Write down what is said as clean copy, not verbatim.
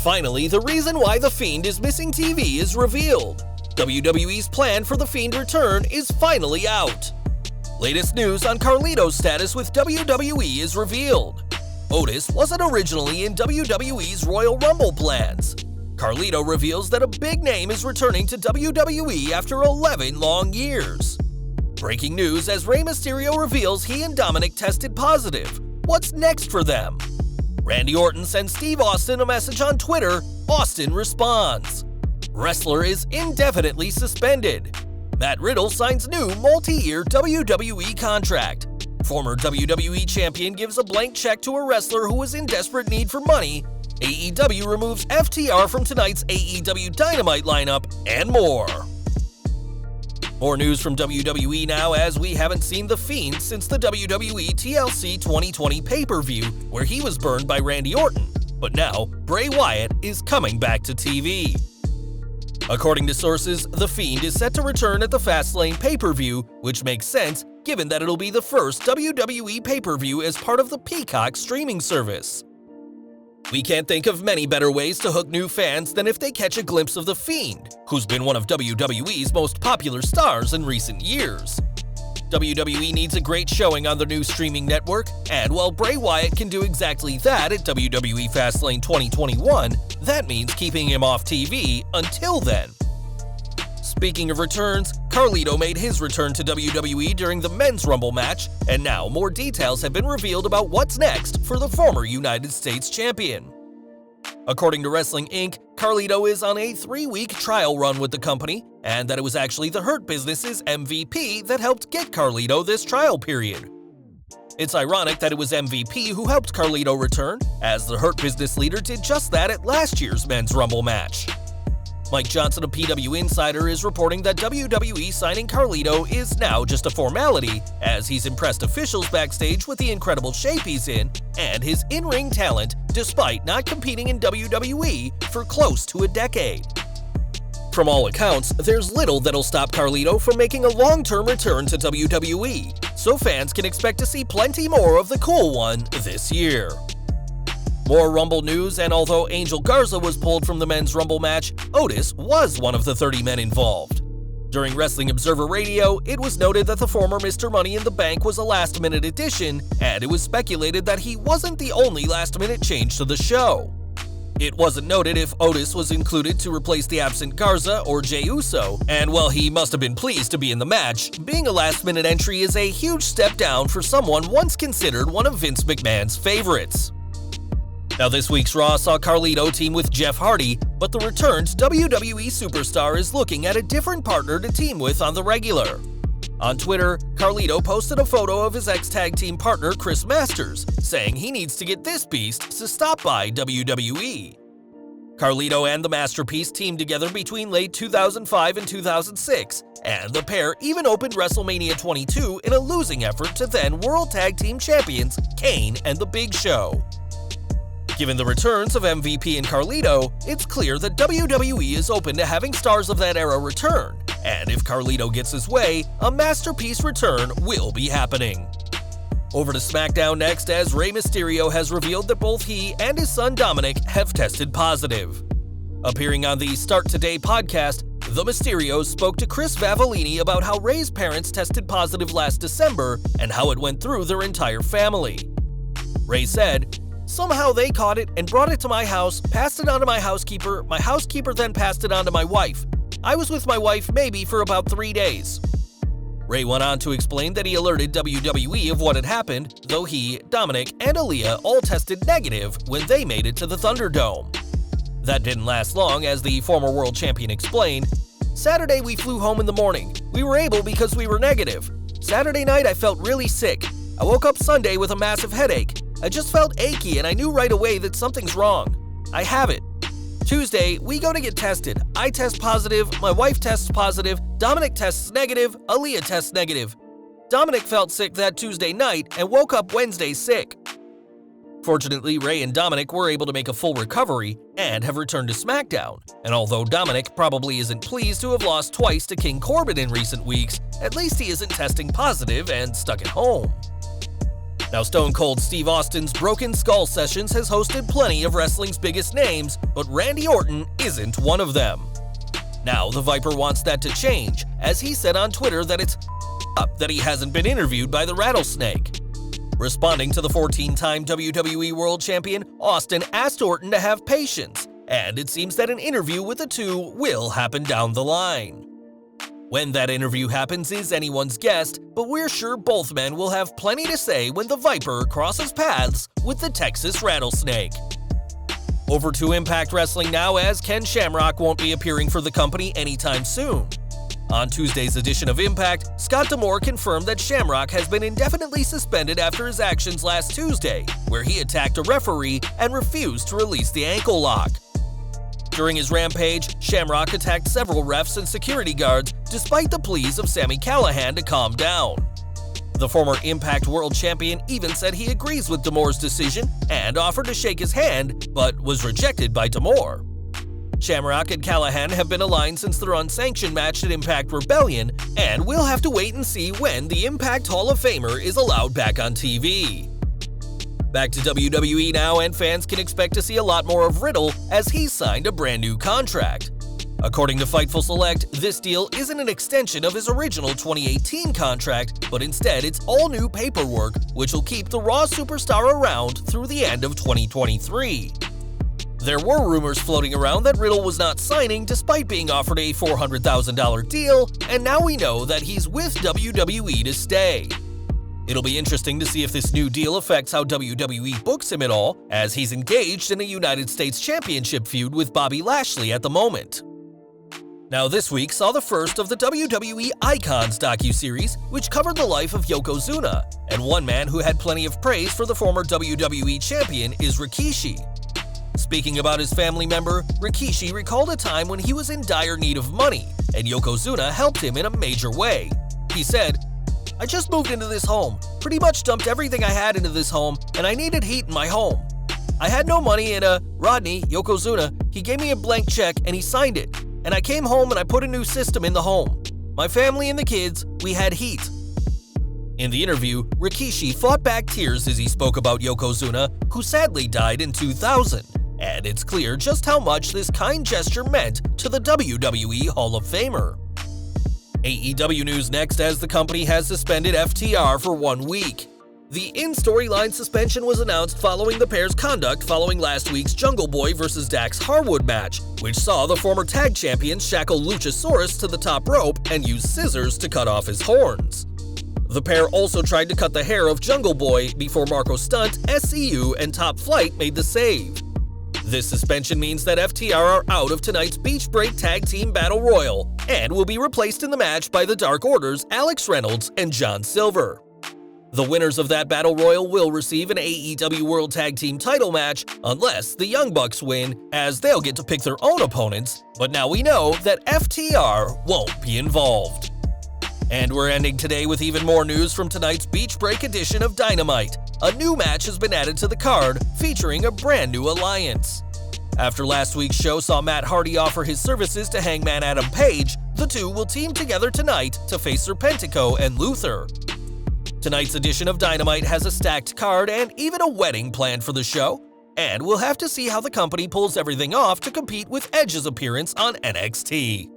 Finally, the reason why The Fiend is missing TV is revealed. WWE's plan for The Fiend return is finally out. Latest news on Carlito's status with WWE is revealed. Otis wasn't originally in WWE's Royal Rumble plans. Carlito reveals that a big name is returning to WWE after 11 long years. Breaking news as Rey Mysterio reveals he and Dominick tested positive. What's next for them? Randy Orton sends Steve Austin a message on Twitter. Austin responds. Wrestler is indefinitely suspended. Matt Riddle signs new multi-year WWE contract. Former WWE champion gives a blank check to a wrestler who was in desperate need for money. AEW removes FTR from tonight's AEW Dynamite lineup, and more. More news from WWE now, as we haven't seen The Fiend since the WWE TLC 2020 pay-per-view, where he was burned by Randy Orton. But now, Bray Wyatt is coming back to TV. According to sources, The Fiend is set to return at the Fastlane pay-per-view, which makes sense given that it'll be the first WWE pay-per-view as part of the Peacock streaming service. We can't think of many better ways to hook new fans than if they catch a glimpse of The Fiend, who's been one of WWE's most popular stars in recent years. WWE needs a great showing on the new streaming network, and while Bray Wyatt can do exactly that at WWE Fastlane 2021, that means keeping him off TV until then. Speaking of returns, Carlito made his return to WWE during the Men's Rumble match, and now more details have been revealed about what's next for the former United States champion. According to Wrestling Inc., Carlito is on a 3-week trial run with the company, and that it was actually the Hurt Business's MVP that helped get Carlito this trial period. It's ironic that it was MVP who helped Carlito return, as the Hurt Business leader did just that at last year's Men's Rumble match. Mike Johnson, a PW insider, is reporting that WWE signing Carlito is now just a formality, as he's impressed officials backstage with the incredible shape he's in and his in-ring talent, despite not competing in WWE for close to a decade. From all accounts, there's little that'll stop Carlito from making a long-term return to WWE, so fans can expect to see plenty more of the cool one this year. More Rumble news, and although Angel Garza was pulled from the Men's Rumble match, Otis was one of the 30 men involved. During Wrestling Observer Radio, it was noted that the former Mr. Money in the Bank was a last-minute addition, and it was speculated that he wasn't the only last-minute change to the show. It wasn't noted if Otis was included to replace the absent Garza or Jey Uso, and while he must have been pleased to be in the match, being a last-minute entry is a huge step down for someone once considered one of Vince McMahon's favorites. Now, this week's Raw saw Carlito team with Jeff Hardy, but the returned WWE superstar is looking at a different partner to team with on the regular. On Twitter, Carlito posted a photo of his ex-tag team partner Chris Masters, saying he needs to get this beast to stop by WWE. Carlito and the Masterpiece teamed together between late 2005 and 2006, and the pair even opened WrestleMania 22 in a losing effort to then World Tag Team Champions Kane and The Big Show. Given the returns of MVP and Carlito, it's clear that WWE is open to having stars of that era return, and if Carlito gets his way, a Masterpiece return will be happening. Over to SmackDown next, as Rey Mysterio has revealed that both he and his son Dominick have tested positive. Appearing on the Start Today podcast, the Mysterios spoke to Chris Vavellini about how Rey's parents tested positive last December and how it went through their entire family. Rey said, "Somehow they caught it and brought it to my house, passed it on to my housekeeper then passed it on to my wife. I was with my wife maybe for about 3 days." Rey went on to explain that he alerted WWE of what had happened, though he, Dominick, and Aaliyah all tested negative when they made it to the Thunderdome. That didn't last long, as the former world champion explained. "Saturday we flew home in the morning. We were able because we were negative. Saturday night I felt really sick. I woke up Sunday with a massive headache. I just felt achy and I knew right away that something's wrong. I have it. Tuesday, we go to get tested. I test positive, my wife tests positive, Dominick tests negative, Aaliyah tests negative. Dominick felt sick that Tuesday night and woke up Wednesday sick." Fortunately, Rey and Dominick were able to make a full recovery and have returned to SmackDown, and although Dominick probably isn't pleased to have lost twice to King Corbin in recent weeks, at least he isn't testing positive and stuck at home. Now, Stone Cold Steve Austin's Broken Skull Sessions has hosted plenty of wrestling's biggest names, but Randy Orton isn't one of them. Now, the Viper wants that to change, as he said on Twitter that it's up that he hasn't been interviewed by the Rattlesnake. Responding to the 14-time WWE World Champion, Austin asked Orton to have patience, and it seems that an interview with the two will happen down the line. When that interview happens is anyone's guess, but we're sure both men will have plenty to say when the Viper crosses paths with the Texas Rattlesnake. Over to Impact Wrestling now, as Ken Shamrock won't be appearing for the company anytime soon. On Tuesday's edition of Impact, Scott D'Amore confirmed that Shamrock has been indefinitely suspended after his actions last Tuesday, where he attacked a referee and refused to release the ankle lock. During his rampage, Shamrock attacked several refs and security guards despite the pleas of Sami Callihan to calm down. The former Impact World Champion even said he agrees with D'Amore's decision and offered to shake his hand, but was rejected by D'Amore. Shamrock and Callihan have been aligned since their unsanctioned match at Impact Rebellion, and we'll have to wait and see when the Impact Hall of Famer is allowed back on TV. Back to WWE now, and fans can expect to see a lot more of Riddle as he's signed a brand new contract. According to Fightful Select, this deal isn't an extension of his original 2018 contract, but instead it's all new paperwork, which will keep the Raw superstar around through the end of 2023. There were rumors floating around that Riddle was not signing despite being offered a $400,000 deal, and now we know that he's with WWE to stay. It'll be interesting to see if this new deal affects how WWE books him at all, as he's engaged in a United States Championship feud with Bobby Lashley at the moment. Now, this week saw the first of the WWE Icons docuseries, which covered the life of Yokozuna, and one man who had plenty of praise for the former WWE champion is Rikishi. Speaking about his family member, Rikishi recalled a time when he was in dire need of money, and Yokozuna helped him in a major way. He said, "I just moved into this home, pretty much dumped everything I had into this home, and I needed heat in my home. I had no money and Rodney, Yokozuna, he gave me a blank check and he signed it, and I came home and I put a new system in the home. My family and the kids, we had heat." In the interview, Rikishi fought back tears as he spoke about Yokozuna, who sadly died in 2000, and it's clear just how much this kind gesture meant to the WWE Hall of Famer. AEW news next, as the company has suspended FTR for 1 week. The in-storyline suspension was announced following the pair's conduct following last week's Jungle Boy vs. Dax Harwood match, which saw the former tag champions shackle Luchasaurus to the top rope and use scissors to cut off his horns. The pair also tried to cut the hair of Jungle Boy before Marco Stunt, SCU, and Top Flight made the save. This suspension means that FTR are out of tonight's Beach Break Tag Team Battle Royal and will be replaced in the match by the Dark Order's Alex Reynolds and John Silver. The winners of that Battle Royal will receive an AEW World Tag Team title match unless the Young Bucks win, as they'll get to pick their own opponents, but now we know that FTR won't be involved. And we're ending today with even more news from tonight's Beach Break edition of Dynamite. A new match has been added to the card, featuring a brand new alliance. After last week's show saw Matt Hardy offer his services to Hangman Adam Page, the two will team together tonight to face Serpentico and Luther. Tonight's edition of Dynamite has a stacked card and even a wedding planned for the show, and we'll have to see how the company pulls everything off to compete with Edge's appearance on NXT.